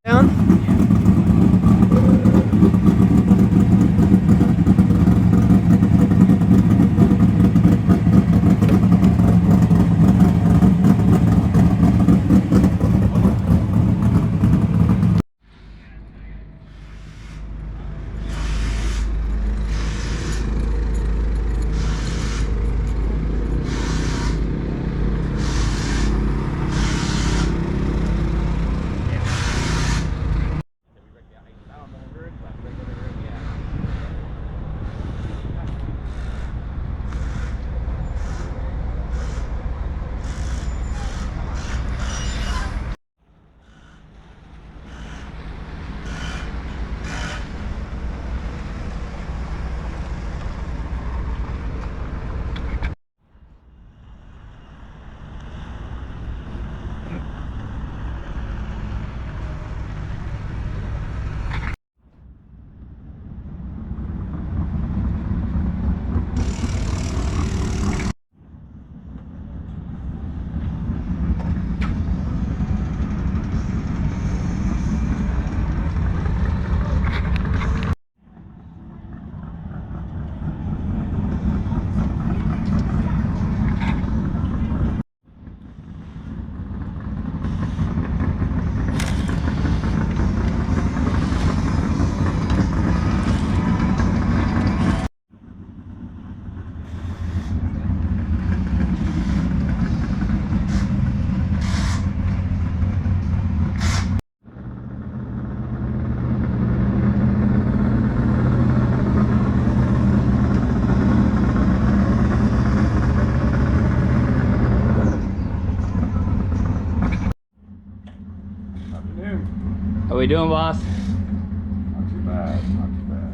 Down. How we doing, boss? Not too bad, not too bad.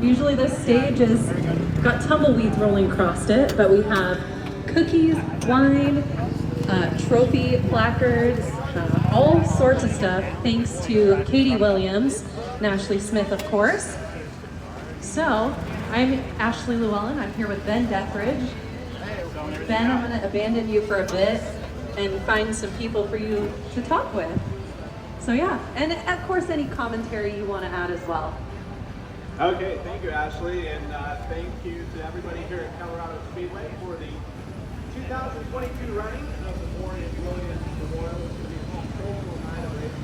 Usually this stage has got tumbleweeds rolling across it, but we have cookies, wine, trophy placards, all sorts of stuff, thanks to Katie Williams and Ashley Smith, of course. So, I'm Ashley Llewellyn. I'm here with Ben Dethridge. Ben, I'm going to abandon you for a bit and find some people for you to talk with. So yeah, and of course any commentary you want to add as well. Okay, thank you, Ashley, and thank you to everybody here at Colorado Speedway for the 2022 running of the MORRIE Williams Memorial, which will be a full night of racing.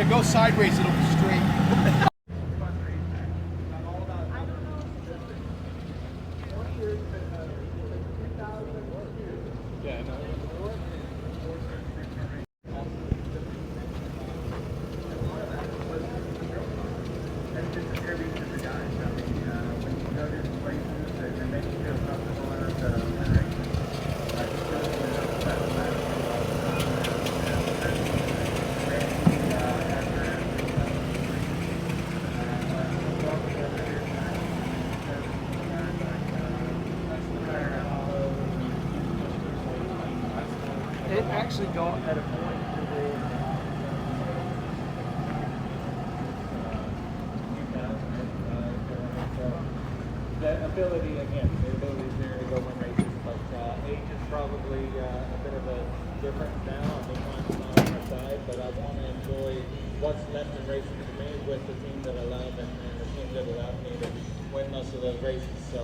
Go sideways, it'll be straight. It actually got at a point the ability, again, the ability is there to go win races, but age is probably a bit of a difference now. I think I'm not on our side, but I want to enjoy what's left in racing for me with the team that I love and the team that allowed me to win most of those races. So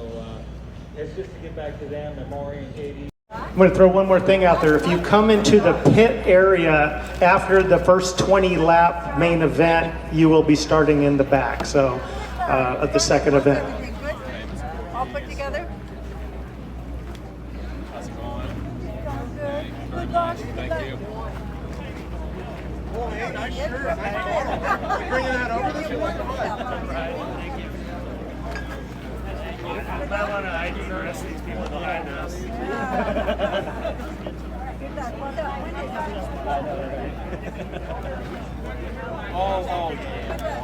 it's just to get back to them and MORRIE and Katie. I'm going to throw one more thing out there. If you come into the pit area after the first 20 lap main event, you will be starting in the back, so at the second event. All put together? How's it going? Good. Good luck. Thank you. Oh, hey, nice shirt. You bringing that over this one? Thank you. I might want to ID the rest of these people behind us. Good luck. Well done. When is that? Oh, yeah.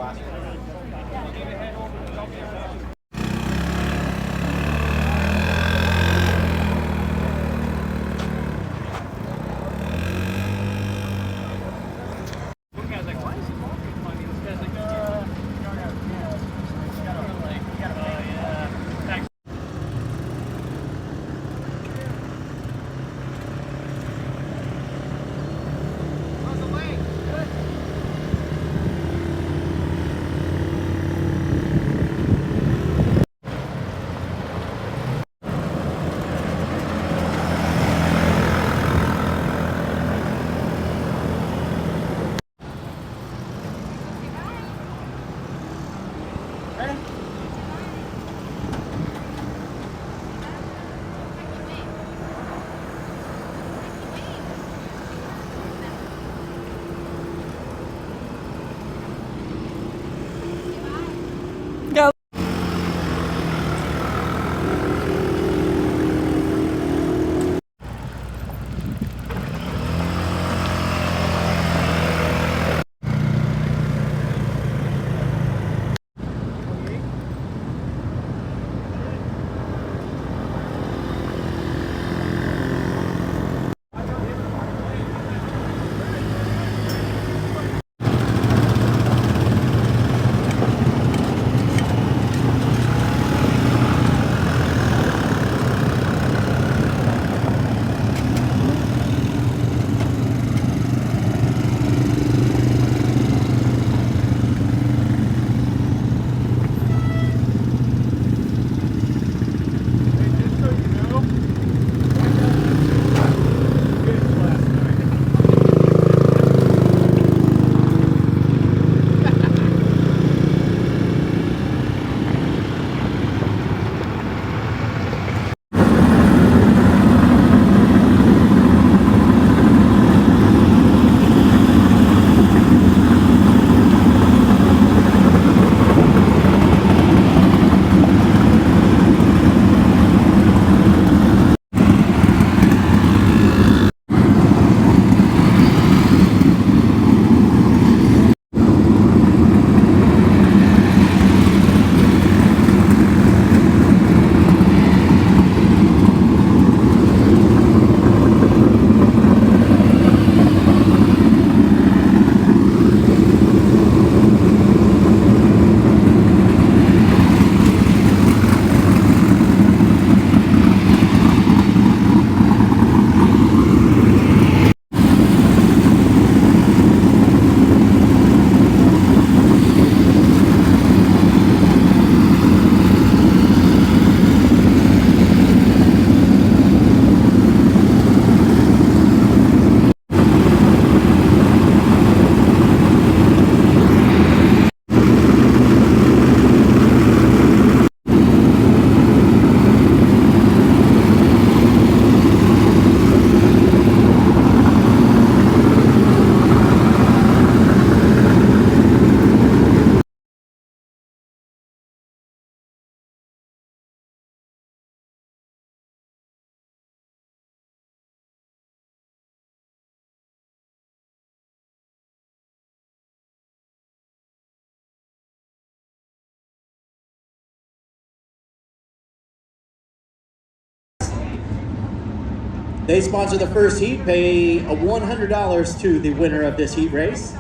They sponsor the first heat, pay $100 to the winner of this heat race.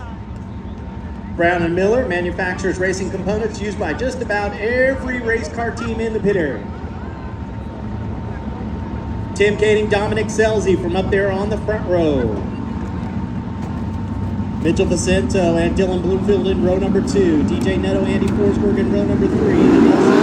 Brown and Miller manufactures racing components used by just about every race car team in the pit area. Tim Kading, Dominic Selzy from up there on the front row. Mitchell Vicento and Dylan Bloomfield in row number 2. DJ Netto, Andy Forsberg in row number 3.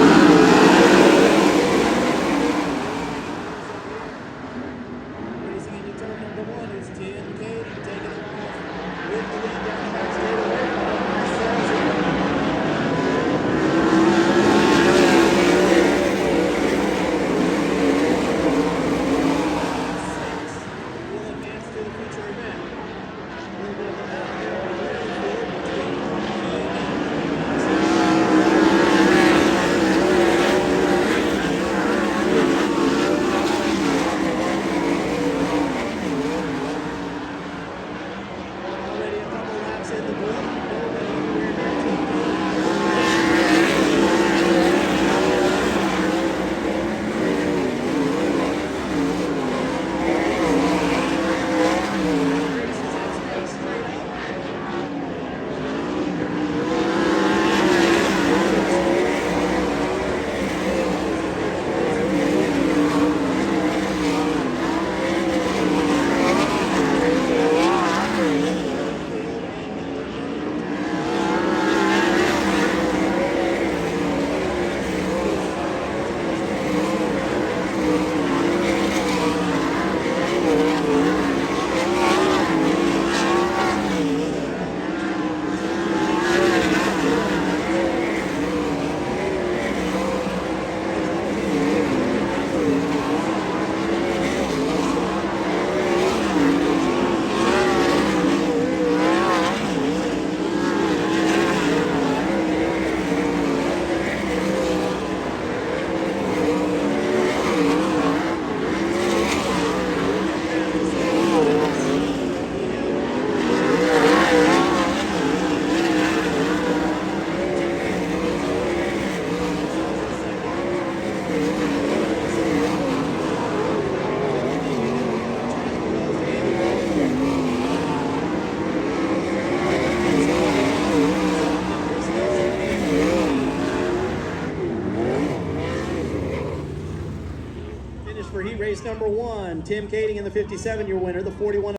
For heat race number 1, Tim Kading in the 57, your winner, the 41.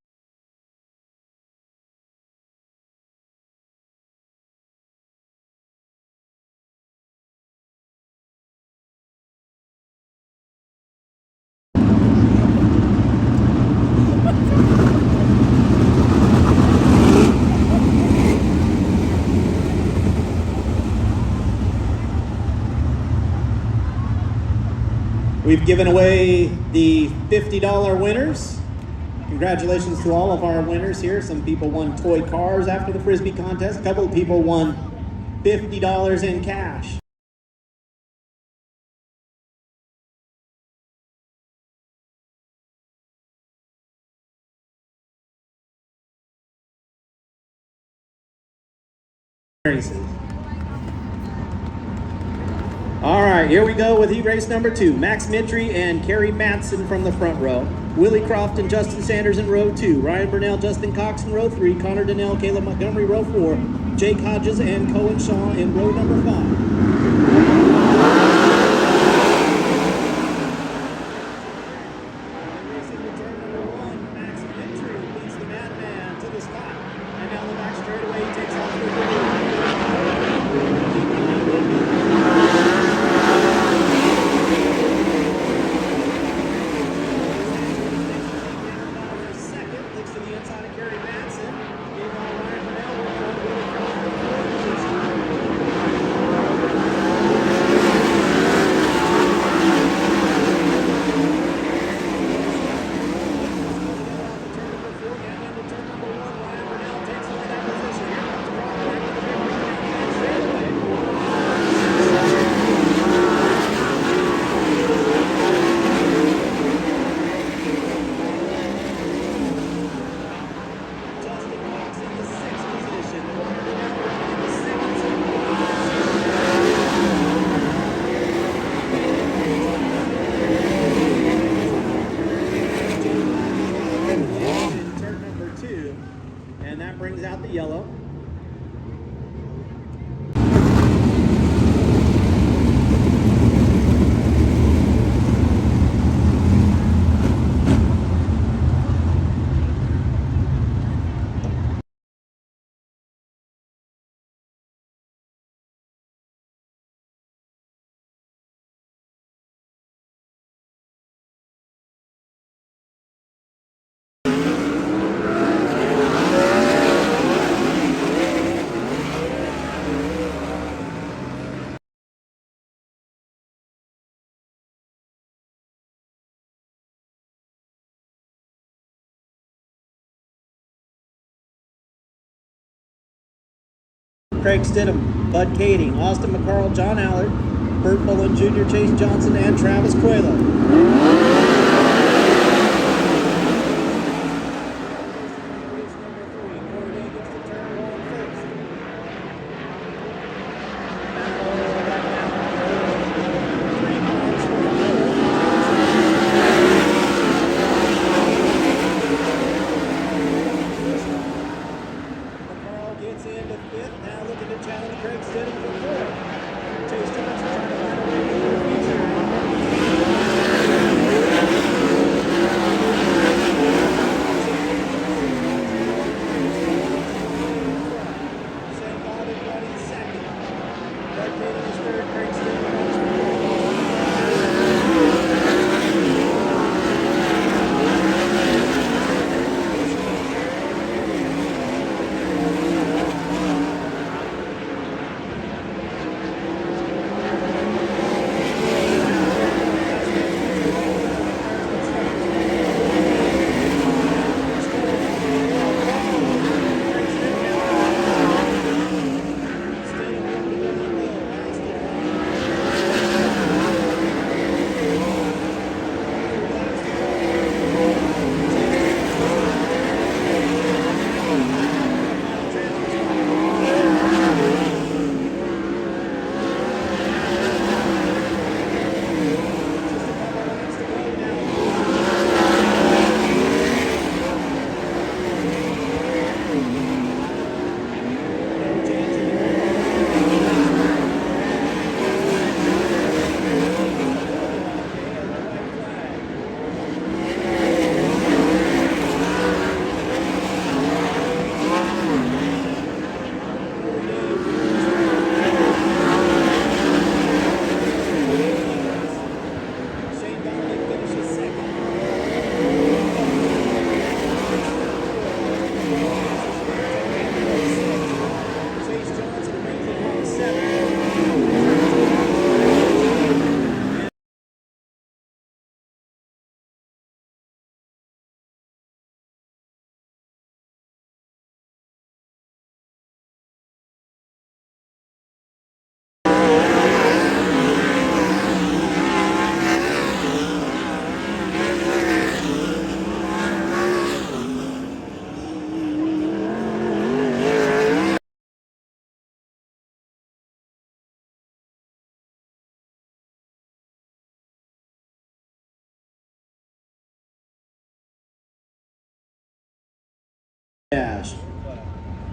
We've given away the $50 winners. Congratulations to all of our winners here. Some people won toy cars after the Frisbee contest. A couple of people won $50 in cash. All right, here we go with heat race number 2. Max Mitry and Kerry Matson from the front row. Willie Croft and Justin Sanders in row 2. Ryan Burnell, Justin Cox in row 3. Connor Donnell, Caleb Montgomery, row 4. Jake Hodges and Cohen Shaw in row number 5. Craig Stidham, Bud Kading, Austin McCarl, John Allard, Burt Bullen Jr., Chase Johnson, and Travis Coelho.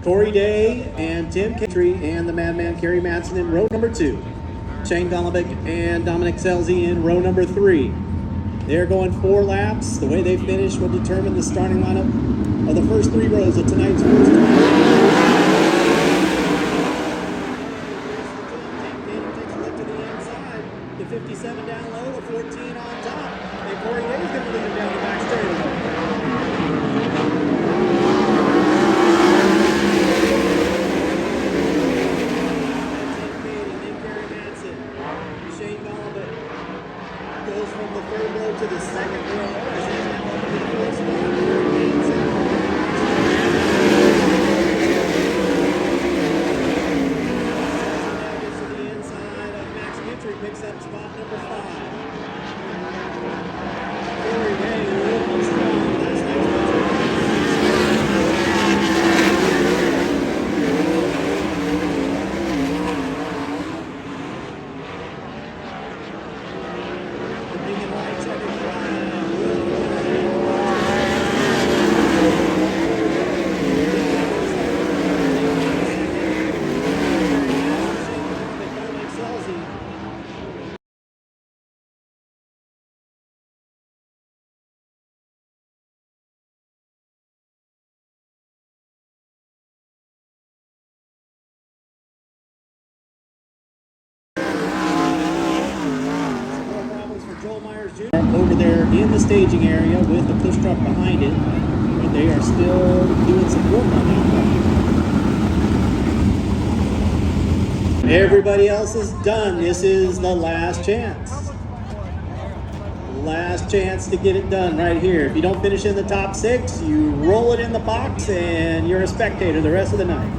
Corey Day and Tim Kentry and the Madman Kerry Madsen in row number 2. Shane Golovic and Dominic Selzy in row number 3. They're going 4 laps. The way they finish will determine the starting lineup of the first 3 rows of tonight's first. Takes a look to the inside. The 57 down low, the 14 on top. And Corey Day's going to lead him down the back straightaway. To the second row as he's now up to the first spot. Gets to the inside of Max Mitry, picks up spot number 5. Corey Day looking strong. That's over there in the staging area with the push truck behind it, but they are still doing some work on that. Everybody else is done. This is the last chance. Last chance to get it done right here. If you don't finish in the top 6, you roll it in the box and you're a spectator the rest of the night.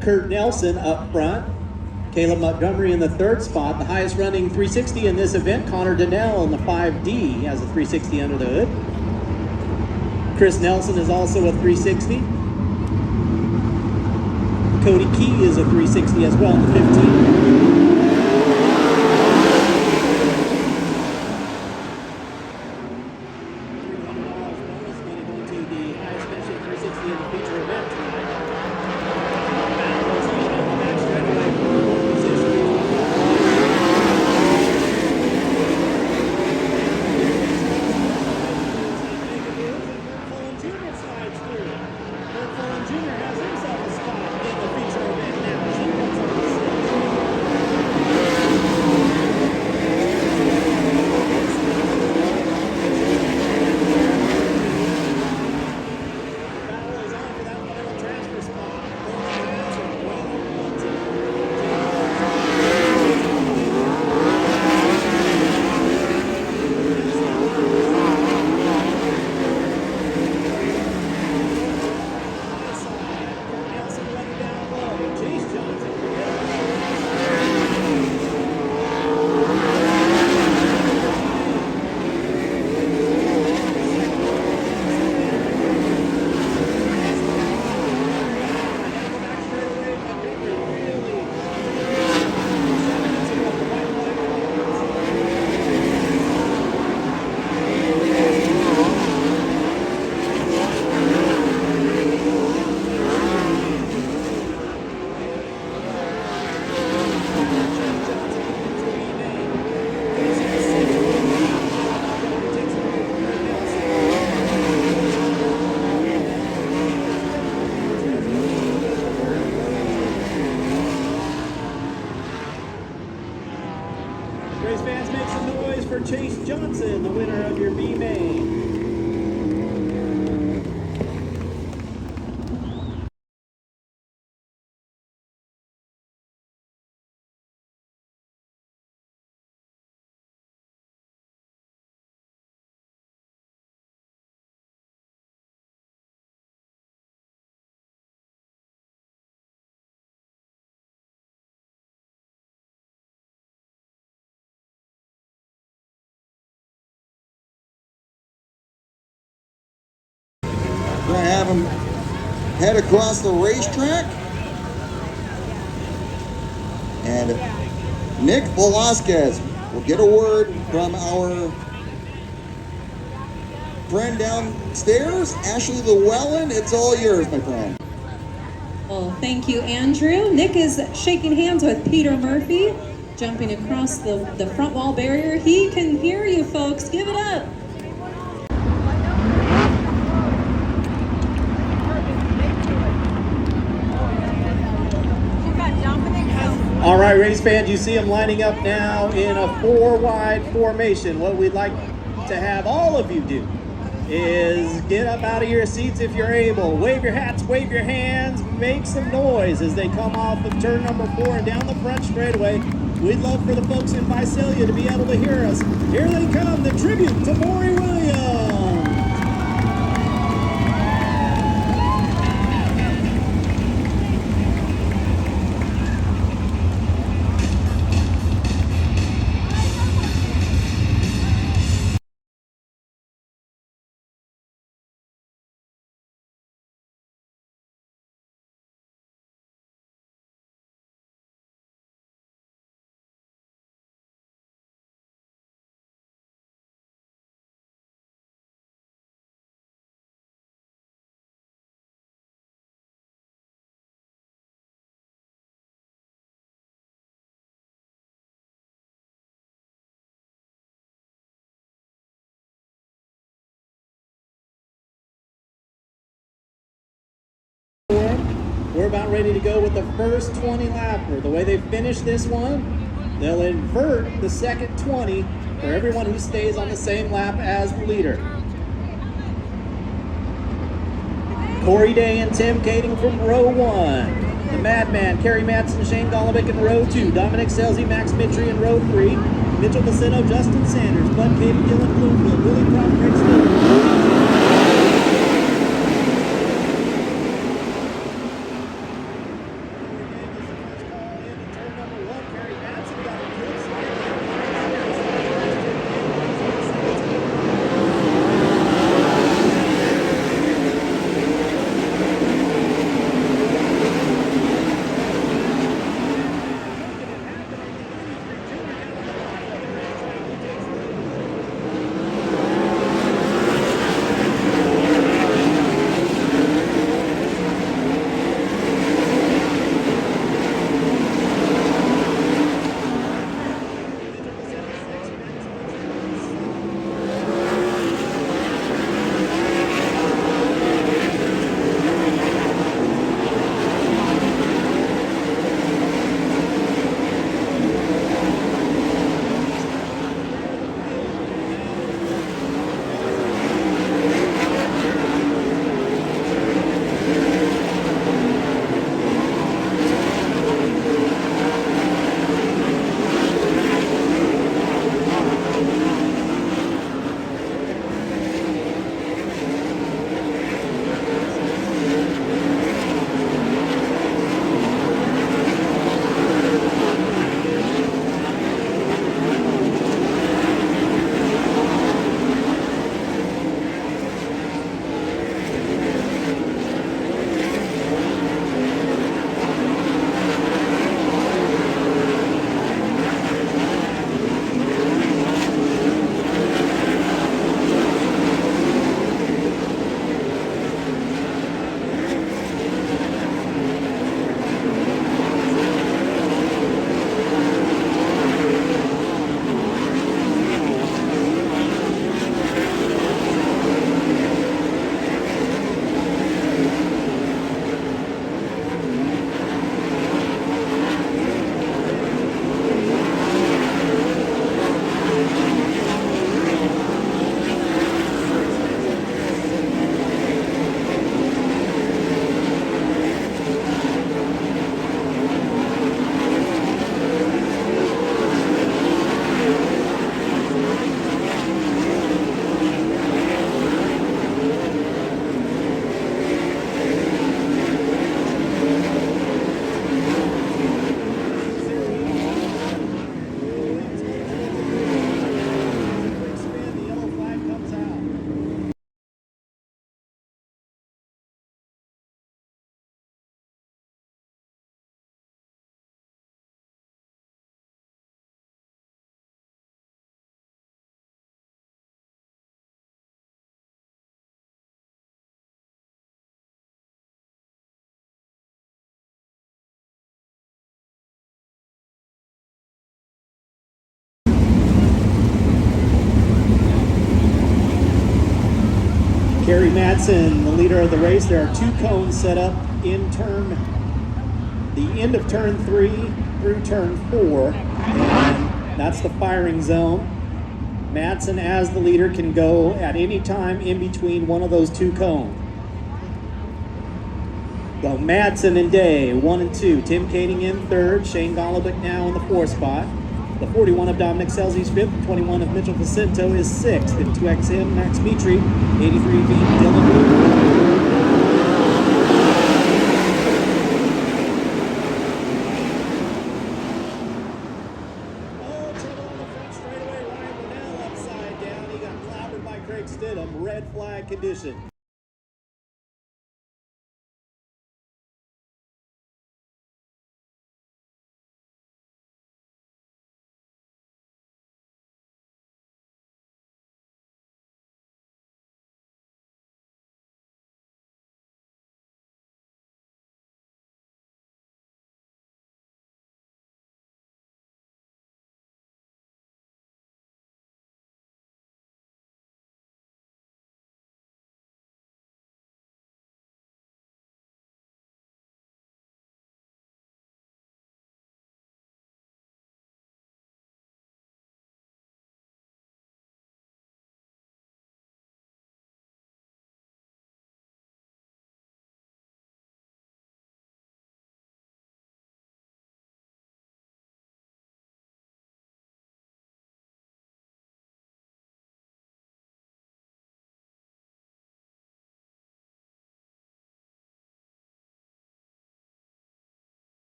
Kurt Nelson up front. Caleb Montgomery in the third spot. The highest running 360 in this event, Connor Donnell in the 5D has a 360 under the hood. Chris Nelson is also a 360. Cody Key is a 360 as well in the 15. Race fans, make some noise for Chase Johnson, the winner of your B main. We're gonna have him head across the racetrack. And Nick Velasquez will get a word from our friend downstairs, Ashley Llewellyn. It's all yours, my friend. Well, thank you, Andrew. Nick is shaking hands with Peter Murphy, jumping across the front wall barrier. He can hear you, folks. Give it up. All right, race fans, you see them lining up now in a four-wide formation. What we'd like to have all of you do is get up out of your seats if you're able. Wave your hats, wave your hands, make some noise as they come off of turn number 4 and down the front straightaway. We'd love for the folks in Visalia to be able to hear us. Here they come, the tribute to MORRIE Williams. We're about ready to go with the first 20 lapper. The way they finish this one, they'll invert the second 20 for everyone who stays on the same lap as the leader. Corey Day and Tim Kading from row 1. The Madman, Kerry Madsen, Shane Golovic in row 2. Dominic Selzy, Max Mitri in row 3. Mitchell Bacino, Justin Sanders, Bud Cave, Dylan Bloomfield, Willie Croft, Greg Stone. Kerry Madsen, the leader of the race. There are 2 cones set up in the end of turn 3 through turn 4, and that's the firing zone. Madsen, as the leader, can go at any time in between one of those 2 cones. So Madsen and Day, 1 and 2. Tim Kading in 3rd. Shane Golovic now in the 4th spot. The 41 of Dominic Selzy's 5th. The 21 of Mitchell Jacinto is 6th. And 2XM Max Mitri, 83 feet. Dylan Blue. Red flag condition.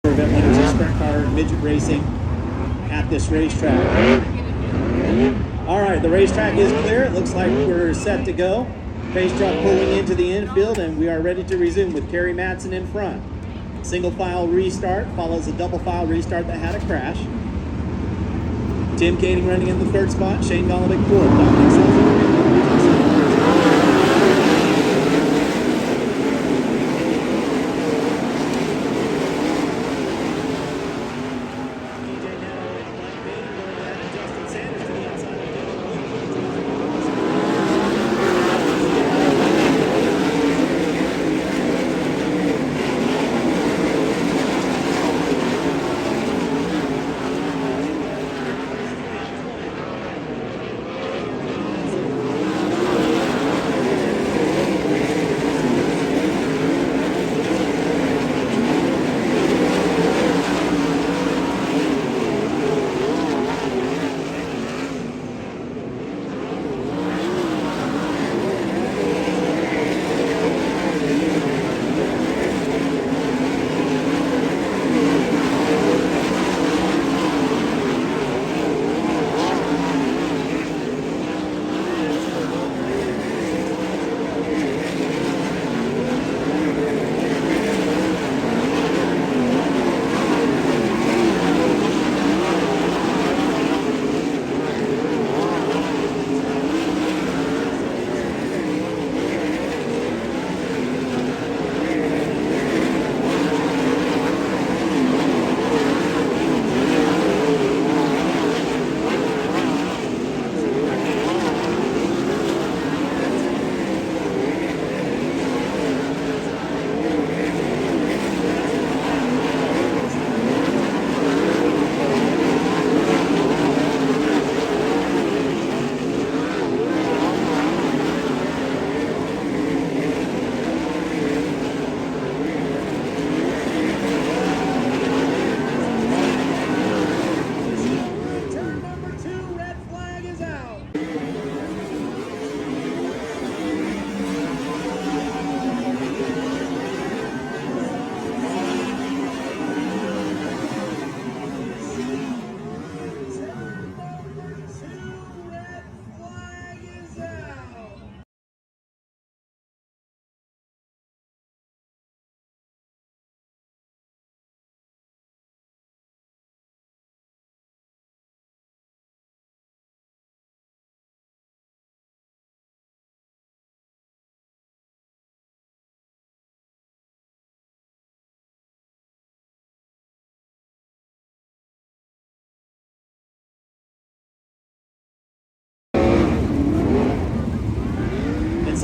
Event winners of sprint car and midget racing at this racetrack. All right, the racetrack is clear. It looks like we're set to go. Pace truck pulling into the infield, and we are ready to resume with Kerry Madsen in front. Single file restart follows a double file restart that had a crash. Tim Kading running in the 3rd spot. Shane Golovic 4th. Dominic Selzy.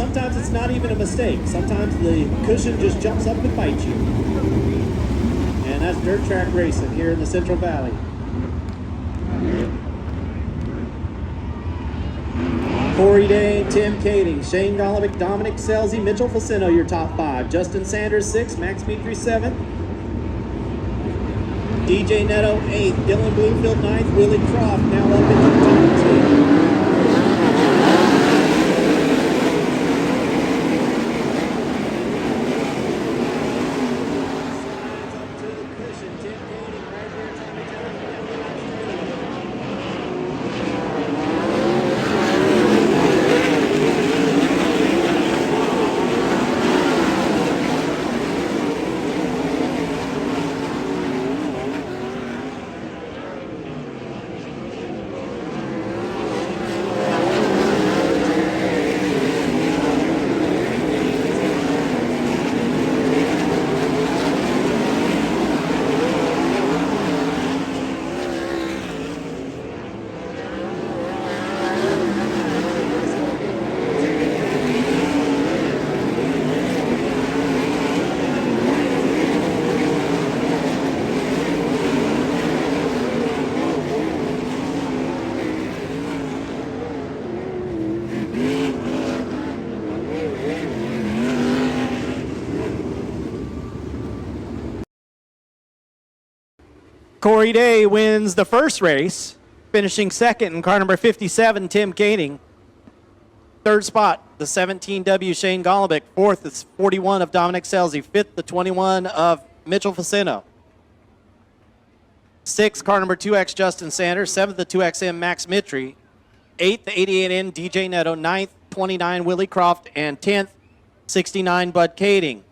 sometimes it's not even a mistake. Sometimes the cushion just jumps up and bites you. And that's dirt track racing here in the Central Valley. Corey Day, Tim Kading, Shane Golovic, Dominic Selzy, Mitchell Facino, your top 5. Justin Sanders, 6th. Max Mitri, 7th. DJ Netto, 8th. Dylan Bloomfield, 9th. Willie Croft now up into the top 10. Corey Day wins the first race, finishing second in car number 57, Tim Kading. Third spot, the 17W Shane Golovic. Fourth, the 41 of Dominic Selzy. Fifth, the 21 of Mitchell Facino. Sixth, car number 2X Justin Sanders. Seventh, the 2XM Max Mitri. Eighth, the 88N DJ Netto. Ninth, 29 Willie Croft. And 10th, 69 Bud Kading.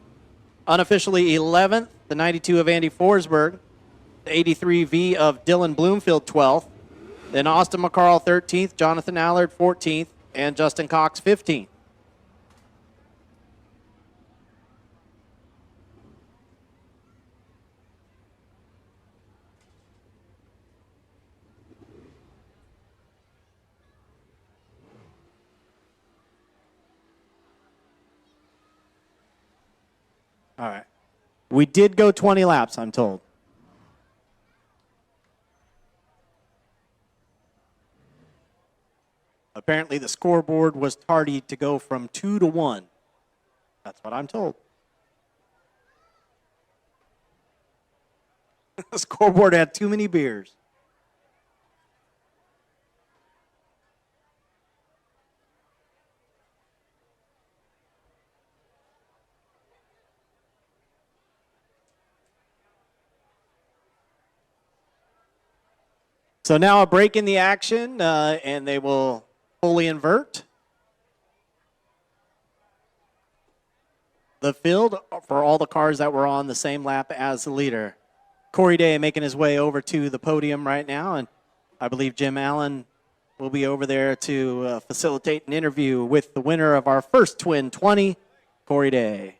Unofficially 11th, the 92 of Andy Forsberg. The 83V of Dylan Bloomfield, 12th. Then Austin McCarl, 13th. Jonathan Allard, 14th. And Justin Cox, 15th. All right. We did go 20 laps, I'm told. Apparently the scoreboard was tardy to go from 2 to 1. That's what I'm told. The scoreboard had too many beers. So now a break in the action, and they will fully invert the field for all the cars that were on the same lap as the leader. Corey Day making his way over to the podium right now, and I believe Jim Allen will be over there to facilitate an interview with the winner of our first Twin 20, Corey Day.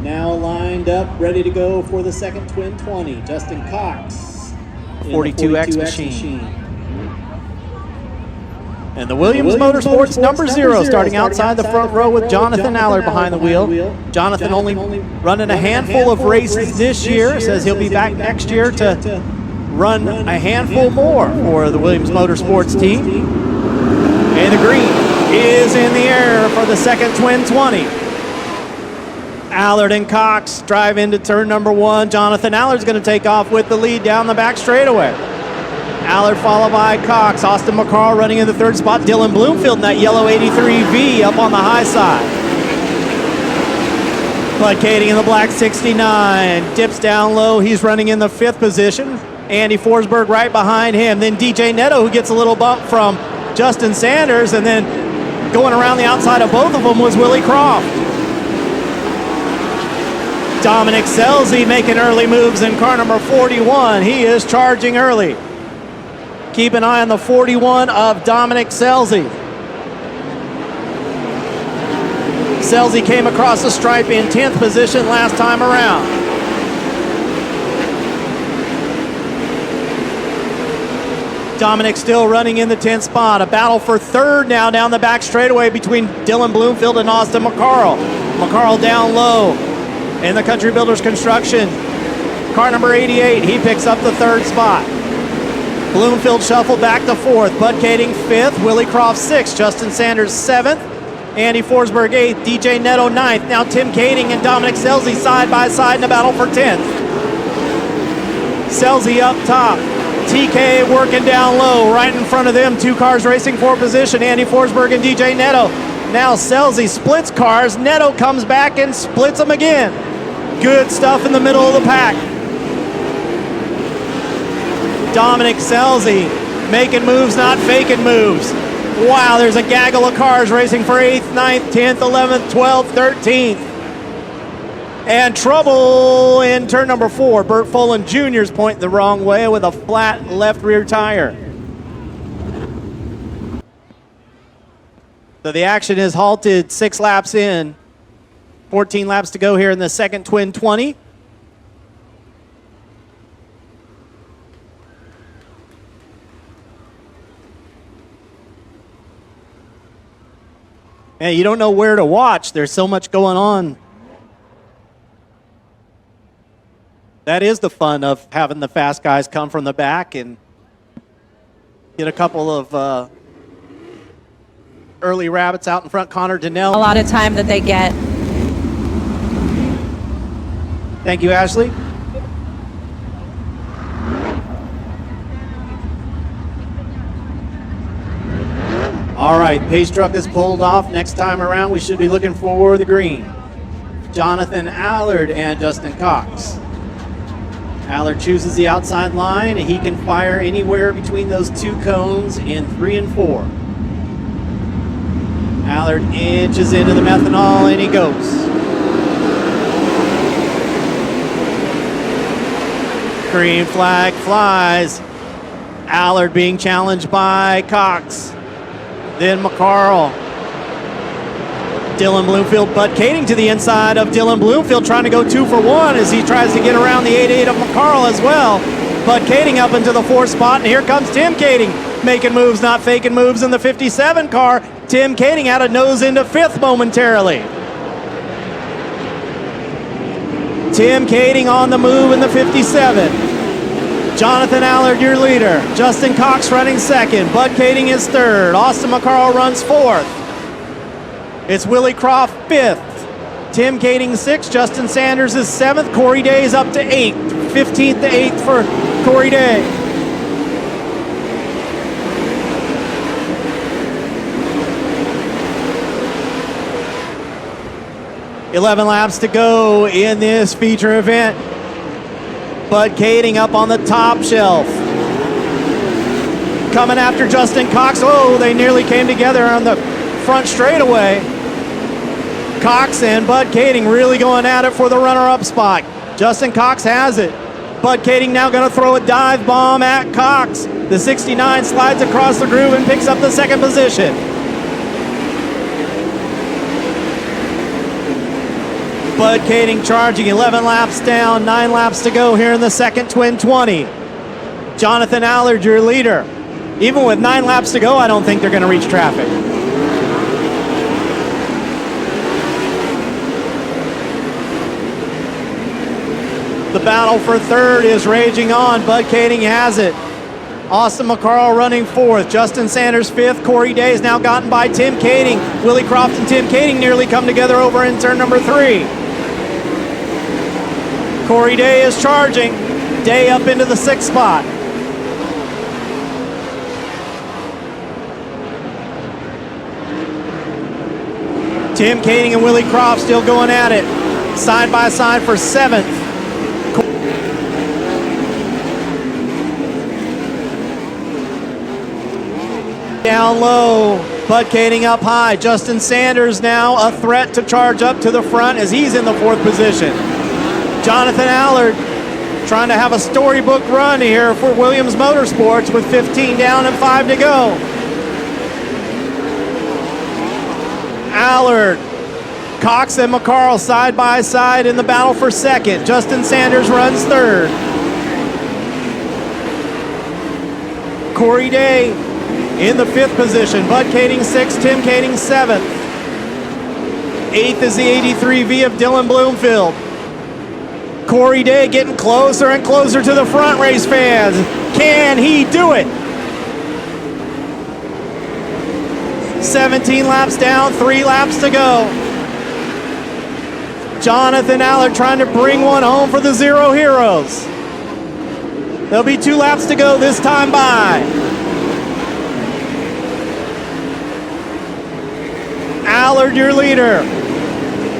Now lined up, ready to go for the second Twin 20. Justin Cox, 42X machine. And the Williams Motorsports number 0 starting outside the front row with Jonathan Allard behind the wheel. Jonathan only running a handful of races this year. Says he'll be back next year to run a handful more for the Williams Motorsports team. And the green is in the air for the second Twin 20. Allard and Cox drive into turn number 1. Jonathan Allard's going to take off with the lead down the back straightaway. Allard followed by Cox. Austin McCarl running in the third spot. Dylan Bloomfield in that yellow 83V up on the high side. Bud Kading in the black 69. Dips down low. He's running in the 5th position. Andy Forsberg right behind him. Then DJ Netto, who gets a little bump from Justin Sanders. And then going around the outside of both of them was Willie Croft. Dominic Selzy making early moves in car number 41. He is charging early. Keep an eye on the 41 of Dominic Selzy. Selzy came across the stripe in 10th position last time around. Dominic still running in the 10th spot. A battle for third now down the back straightaway between Dylan Bloomfield and Austin McCarl. McCarl down low in the Country Builders Construction. Car number 88, he picks up the third spot. Bloomfield shuffled back to fourth. Bud Kading fifth. Willie Croft sixth. Justin Sanders seventh. Andy Forsberg eighth. DJ Netto ninth. Now Tim Kading and Dominic Selzy side by side in a battle for 10th. Selzy up top. TK working down low. Right in front of them. Two cars racing for position. Andy Forsberg and DJ Netto. Now Selzy splits cars. Netto comes back and splits them again. Good stuff in the middle of the pack. Dominic Selzy making moves, not faking moves. Wow, there's a gaggle of cars racing for 8th, 9th, 10th, 11th, 12th, 13th. And trouble in turn number 4. Bert Folan Jr.'s pointing the wrong way with a flat left rear tire. So the action is halted 6 laps in. 14 laps to go here in the second Twin 20. And you don't know where to watch. There's so much going on. That is the fun of having the fast guys come from the back and get a couple of early rabbits out in front. Connor Donnell. A lot of time that they get. Thank you, Ashley. All right, pace truck is pulled off. Next time around, we should be looking for the green. Jonathan Allard and Justin Cox. Allard chooses the outside line, and he can fire anywhere between those two cones in 3 and 4. Allard inches into the methanol, and he goes. Green flag flies. Allard being challenged by Cox. Then McCarl. Dylan Bloomfield, Bud Kading to the inside of Dylan Bloomfield, trying to go 2 for 1 as he tries to get around the 88 of McCarl as well. Bud Kading up into the 4th spot, and here comes Tim Kading, making moves, not faking moves in the 57 car. Tim Kading had a nose into 5th momentarily. Tim Kading on the move in the 57. Jonathan Allard, your leader. Justin Cox running 2nd. Bud Kading is 3rd. Austin McCarl runs 4th. It's Willie Croft 5th. Tim Kading 6th. Justin Sanders is 7th. Corey Day is up to 8th. 15th to 8th for Corey Day. "11 laps to go in this feature event. Bud Kading up on the top shelf. Coming after Justin Cox. Oh, they nearly came together on the front straightaway. Cox and Bud Kading really going at it for the runner-up spot. Justin Cox has it. Bud Kading now going to throw a dive bomb at Cox. The 69 slides across the groove and picks up the 2nd position. Bud Kading charging, 11 laps down, 9 laps to go here in the second Twin 20. Jonathan Allard, your leader. Even with 9 laps to go, I don't think they're going to reach traffic. The battle for 3rd is raging on. Bud Kading has it. Austin McCarl running 4th. Justin Sanders 5th. Corey Day is now gotten by Tim Kading. Willie Croft and Tim Kading nearly come together over in turn number 3. Corey Day is charging. Day up into the 6th spot. Tim Kading and Willie Croft still going at it. Side by side for 7th. Down low, Bud Kading up high. Justin Sanders now a threat to charge up to the front as he's in the 4th position. Jonathan Allard trying to have a storybook run here for Williams Motorsports with 15 down and 5 to go. Allard, Cox and McCarl side by side in the battle for second. Justin Sanders runs third. Corey Day in the 5th position. Bud Kading 6th, Tim Kading 7th. 8th is the 83V of Dylan Bloomfield. Corey Day getting closer and closer to the front, race fans. Can he do it? 17 laps down, 3 laps to go. Jonathan Allard trying to bring one home for the Zero Heroes. There'll be 2 laps to go this time by. Allard, your leader.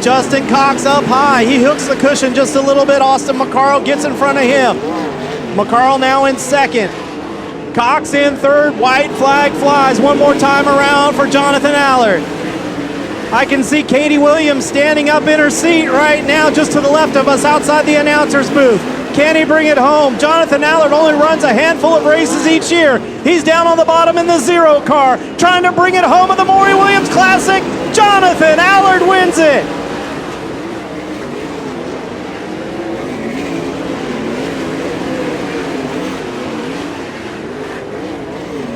Justin Cox up high. He hooks the cushion just a little bit. Austin McCarl gets in front of him. McCarl now in second. Cox in third. White flag flies one more time around for Jonathan Allard. I can see Katie Williams standing up in her seat right now just to the left of us outside the announcer's booth. Can he bring it home? Jonathan Allard only runs a handful of races each year. He's down on the bottom in the Zero car, trying to bring it home at the Maury Williams Classic. Jonathan Allard wins it.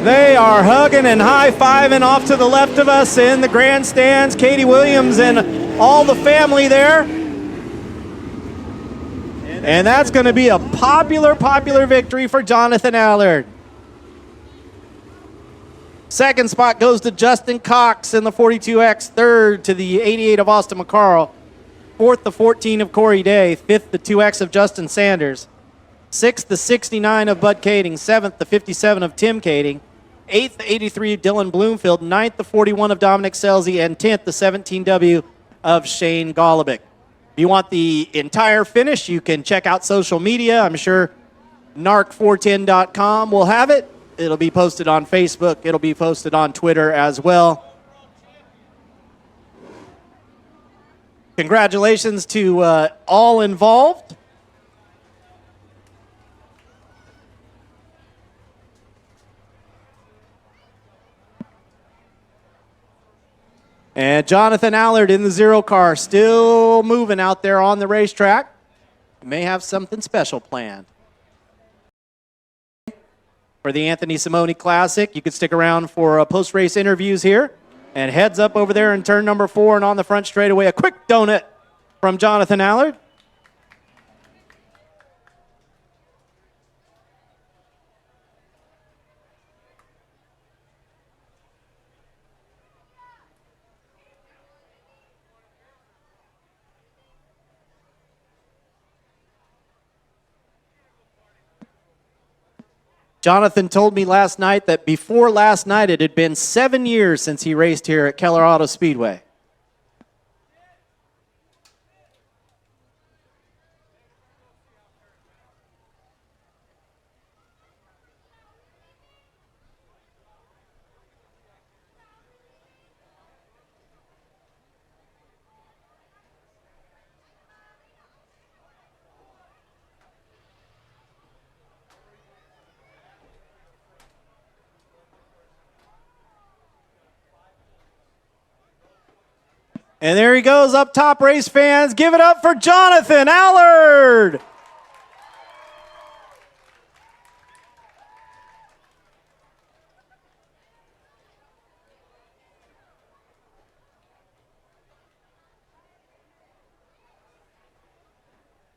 They are hugging and high-fiving off to the left of us in the grandstands. Katie Williams and all the family there. And that's going to be a popular victory for Jonathan Allard. Second spot goes to Justin Cox in the 42X. Third to the 88 of Austin McCarl. Fourth, the 14 of Corey Day. Fifth, the 2X of Justin Sanders. Sixth, the 69 of Bud Kading. Seventh, the 57 of Tim Kading. Eighth, the 83 of Dylan Bloomfield. Ninth, the 41 of Dominic Selzy. And 10th, the 17W of Shane Golubic. If you want the entire finish, you can check out social media. I'm sure NARC410.com will have it. It'll be posted on Facebook. It'll be posted on Twitter as well. Congratulations to all involved. And Jonathan Allard in the Zero car, still moving out there on the racetrack. May have something special planned. For the Anthony Simone Classic, you can stick around for post-race interviews here. And heads up over there in turn number 4 and on the front straightaway, a quick donut from Jonathan Allard. Jonathan told me last night that before last night, it had been 7 years since he raced here at Keller Auto Speedway. And there he goes up top, race fans. Give it up for Jonathan Allard.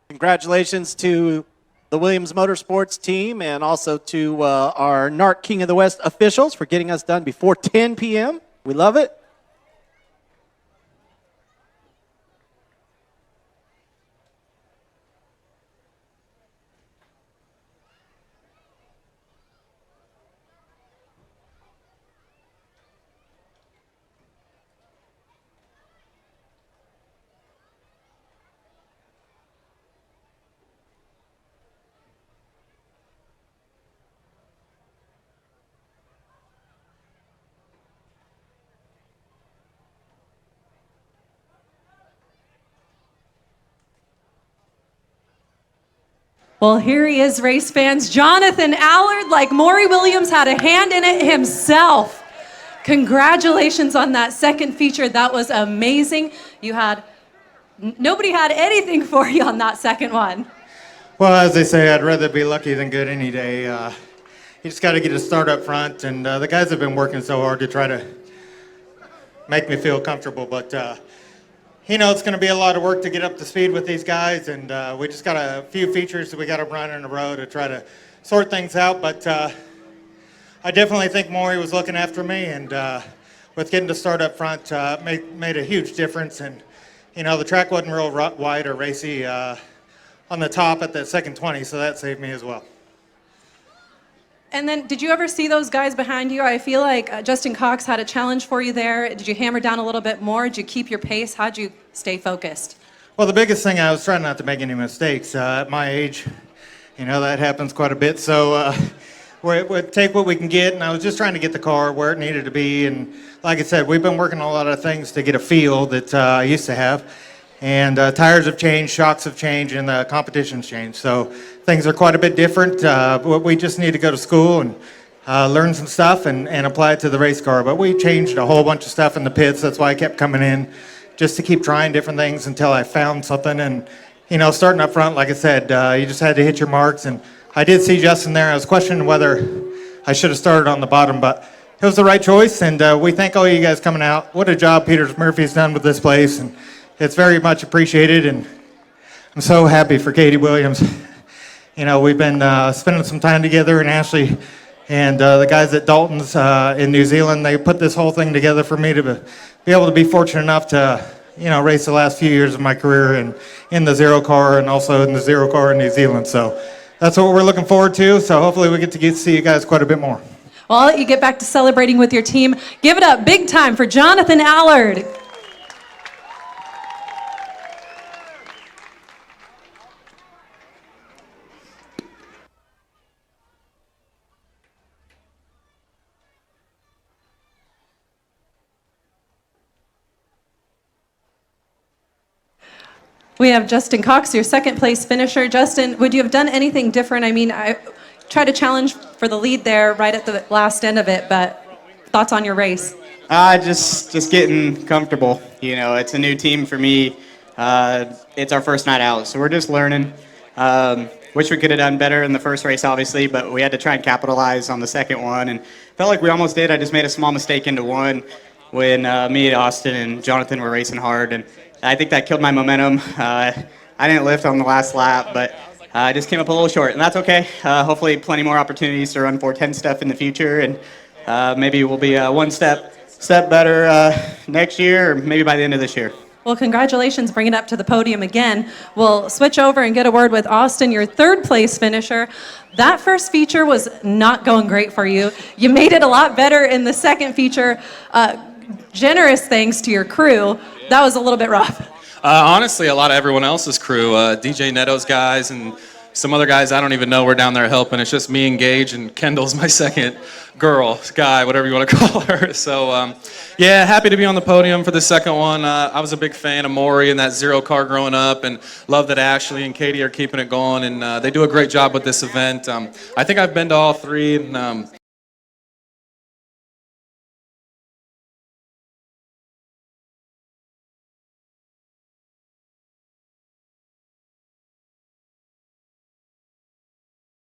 Congratulations to the Williams Motorsports team and also to our NARC King of the West officials for getting us done before 10 p.m. We love it. Well, here he is, race fans. Jonathan Allard, like Maury Williams, had a hand in it himself. Congratulations on that second feature. That was amazing. Nobody had anything for you on that second one. Well, as they say, I'd rather be lucky than good any day. You just got to get a start up front, and the guys have been working so hard to try to make me feel comfortable, but it's going to be a lot of work to get up to speed with these guys, and we just got a few features that we got to run in a row to try to sort things out, but I definitely think Maury was looking after me, and with getting to start up front made a huge difference, and the track wasn't real wide or racy on the top at that second 20, so that saved me as well. And then, did you ever see those guys behind you? I feel like Justin Cox had a challenge for you there. Did you hammer down a little bit more? Did you keep your pace? How'd you stay focused? Well, the biggest thing, I was trying not to make any mistakes. At my age, that happens quite a bit. So we take what we can get, and I was just trying to get the car where it needed to be. And like I said, we've been working on a lot of things to get a feel that I used to have. And tires have changed, shocks have changed, and the competition's changed. So things are quite a bit different. We just need to go to school and learn some stuff and apply it to the race car. But we changed a whole bunch of stuff in the pits. That's why I kept coming in, just to keep trying different things until I found something. And, starting up front, like I said, you just had to hit your marks. And I did see Justin there. I was questioning whether I should have started on the bottom, but it was the right choice. And we thank all you guys coming out. What a job Peter Murphy's done with this place. And it's very much appreciated, and I'm so happy for Katie Williams. We've been spending some time together, and Ashley and the guys at Dalton's in New Zealand, they put this whole thing together for me to be able to be fortunate enough to, race the last few years of my career in the zero car and also in the zero car in New Zealand. So that's what we're looking forward to. So hopefully we get to see you guys quite a bit more. Well, I'll let you get back to celebrating with your team. Give it up big time for Jonathan Allard. We have Justin Cox, your second place finisher. Justin, would you have done anything different? I mean, I tried to challenge for the lead there right at the last end of it, but thoughts on your race? Just getting comfortable. It's a new team for me. It's our first night out, so we're just learning. Wish we could have done better in the first race, obviously, but we had to try and capitalize on the second one, and felt like we almost did. I just made a small mistake into one when me, Austin, and Jonathan were racing hard, and I think that killed my momentum. I didn't lift on the last lap, but I just came up a little short, and that's okay. Hopefully plenty more opportunities to run 410 stuff in the future, and maybe we'll be one step better next year, or maybe by the end of this year. Well, congratulations, bringing it up to the podium again. We'll switch over and get a word with Austin, your third place finisher. That first feature was not going great for you. You made it a lot better in the second feature. Generous thanks to your crew. That was a little bit rough. Honestly, a lot of everyone else's crew, DJ Neto's guys and some other guys I don't even know were down there helping. It's just me and Gage, and Kendall's my second guy, whatever you want to call her. So, yeah, happy to be on the podium for the second one. I was a big fan of MORRIE and that zero car growing up, and love that Ashley and Katie are keeping it going, and they do a great job with this event. I think I've been to all three, and